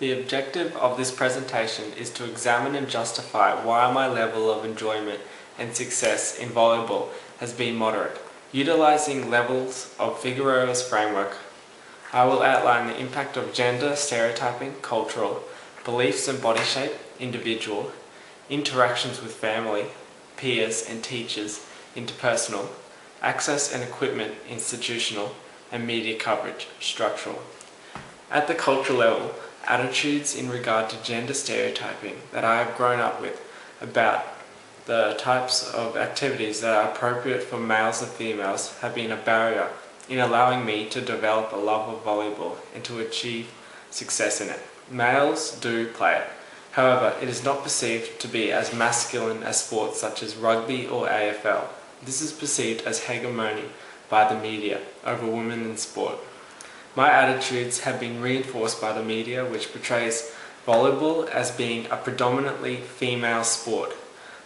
The objective of this presentation is to examine and justify why my level of enjoyment and success in volleyball has been moderate. Utilizing levels of Figueroa's framework, I will outline the impact of gender, stereotyping, cultural, beliefs and body shape, individual, interactions with family, peers and teachers, interpersonal, access and equipment, institutional, and media coverage, structural. At the cultural level, attitudes in regard to gender stereotyping that I have grown up with about the types of activities that are appropriate for males and females have been a barrier in allowing me to develop a love of volleyball and to achieve success in it. Males do play it. However, it is not perceived to be as masculine as sports such as rugby or AFL. This is perceived as hegemony by the media over women in sport. My attitudes have been reinforced by the media, which portrays volleyball as being a predominantly female sport.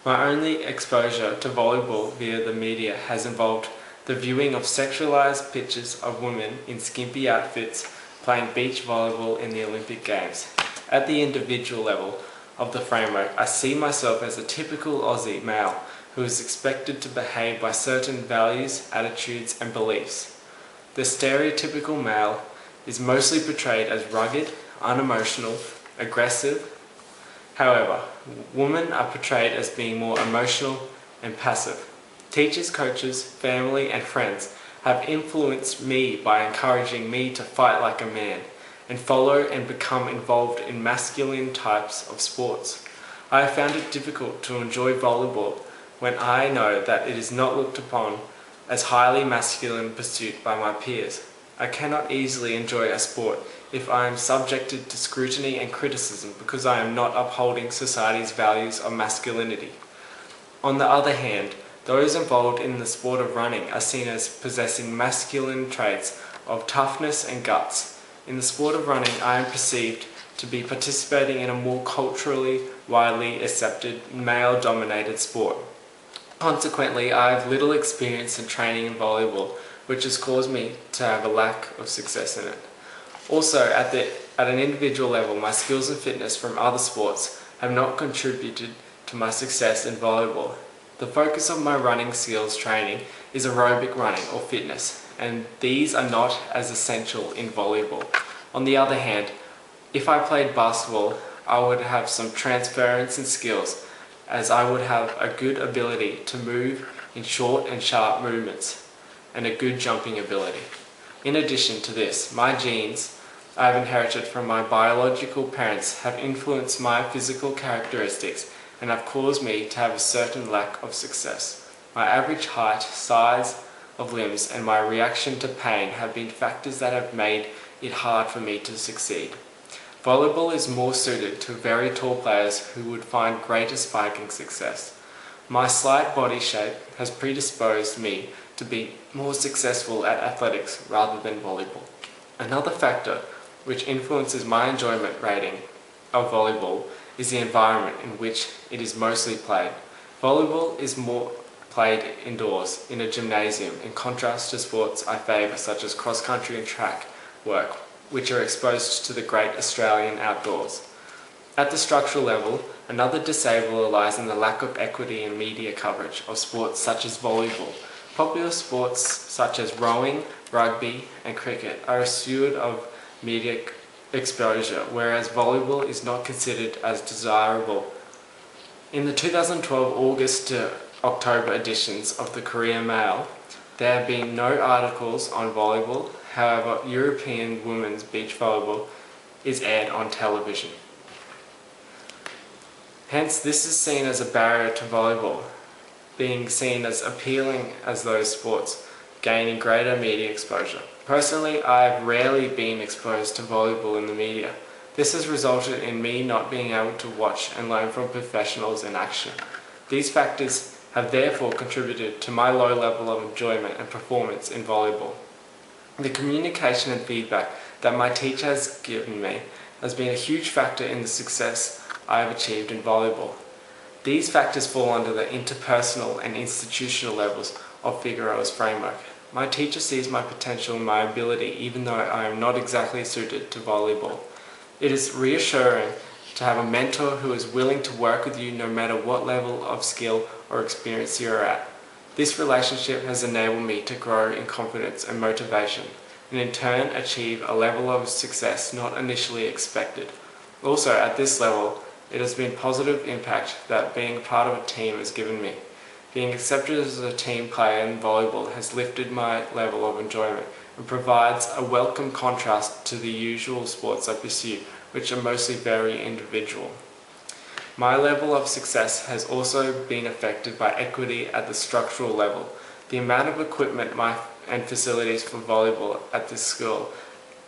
My only exposure to volleyball via the media has involved the viewing of sexualized pictures of women in skimpy outfits playing beach volleyball in the Olympic Games. At the individual level of the framework, I see myself as a typical Aussie male who is expected to behave by certain values, attitudes, and beliefs. The stereotypical male is mostly portrayed as rugged, unemotional, aggressive. However, women are portrayed as being more emotional and passive. Teachers, coaches, family, and friends have influenced me by encouraging me to fight like a man and follow and become involved in masculine types of sports. I have found it difficult to enjoy volleyball when I know that it is not looked upon as highly masculine pursuit by my peers. I cannot easily enjoy a sport if I am subjected to scrutiny and criticism because I am not upholding society's values of masculinity. On the other hand, those involved in the sport of running are seen as possessing masculine traits of toughness and guts. In the sport of running, I am perceived to be participating in a more culturally widely accepted male-dominated sport. Consequently, I have little experience in training in volleyball, which has caused me to have a lack of success in it. Also, at an individual level, my skills and fitness from other sports have not contributed to my success in volleyball. The focus of my running skills training is aerobic running or fitness, and these are not as essential in volleyball. On the other hand, if I played basketball, I would have some transference in skills, as I would have a good ability to move in short and sharp movements and a good jumping ability. In addition to this, my genes I have inherited from my biological parents have influenced my physical characteristics and have caused me to have a certain lack of success. My average height, size of limbs, and my reaction to pain have been factors that have made it hard for me to succeed. Volleyball is more suited to very tall players who would find greater spiking success. My slight body shape has predisposed me to be more successful at athletics rather than volleyball. Another factor which influences my enjoyment rating of volleyball is the environment in which it is mostly played. Volleyball is more played indoors in a gymnasium in contrast to sports I favour such as cross-country and track work, which are exposed to the great Australian outdoors. At the structural level, another disabler lies in the lack of equity in media coverage of sports such as volleyball. Popular sports such as rowing, rugby, and cricket are assured of media exposure, whereas volleyball is not considered as desirable. In the 2012 August to October editions of the Korea Mail, there have been no articles on volleyball. However, European women's beach volleyball is aired on television. Hence, this is seen as a barrier to volleyball, being seen as appealing as those sports, gaining greater media exposure. Personally, I have rarely been exposed to volleyball in the media. This has resulted in me not being able to watch and learn from professionals in action. These factors have therefore contributed to my low level of enjoyment and performance in volleyball. The communication and feedback that my teacher has given me has been a huge factor in the success I have achieved in volleyball. These factors fall under the interpersonal and institutional levels of Figueroa's framework. My teacher sees my potential and my ability even though I am not exactly suited to volleyball. It is reassuring to have a mentor who is willing to work with you no matter what level of skill or experience you are at. This relationship has enabled me to grow in confidence and motivation, and in turn achieve a level of success not initially expected. Also, at this level, it has been positive impact that being part of a team has given me. Being accepted as a team player in volleyball has lifted my level of enjoyment and provides a welcome contrast to the usual sports I pursue, which are mostly very individual. My level of success has also been affected by equity at the structural level. The amount of equipment and facilities for volleyball at this school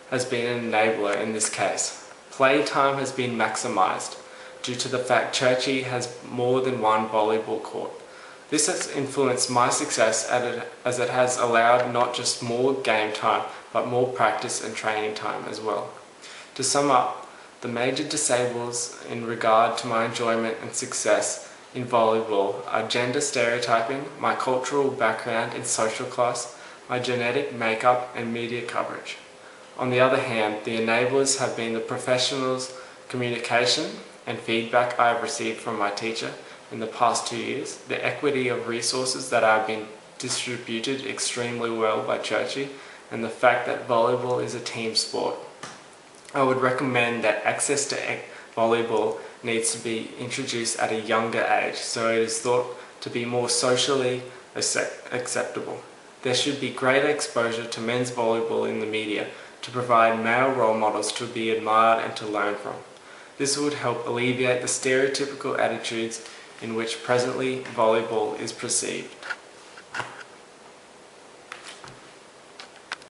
has been an enabler in this case. Play time has been maximised due to the fact Churchie has more than one volleyball court. This has influenced my success as it has allowed not just more game time, but more practice and training time as well. To sum up, the major disables in regard to my enjoyment and success in volleyball are gender stereotyping, my cultural background in social class, my genetic makeup and media coverage. On the other hand, the enablers have been the professionals' communication and feedback I have received from my teacher in the past 2 years, the equity of resources that have been distributed extremely well by Churchie, and the fact that volleyball is a team sport. I would recommend that access to volleyball needs to be introduced at a younger age so it is thought to be more socially acceptable. There should be greater exposure to men's volleyball in the media to provide male role models to be admired and to learn from. This would help alleviate the stereotypical attitudes in which presently volleyball is perceived.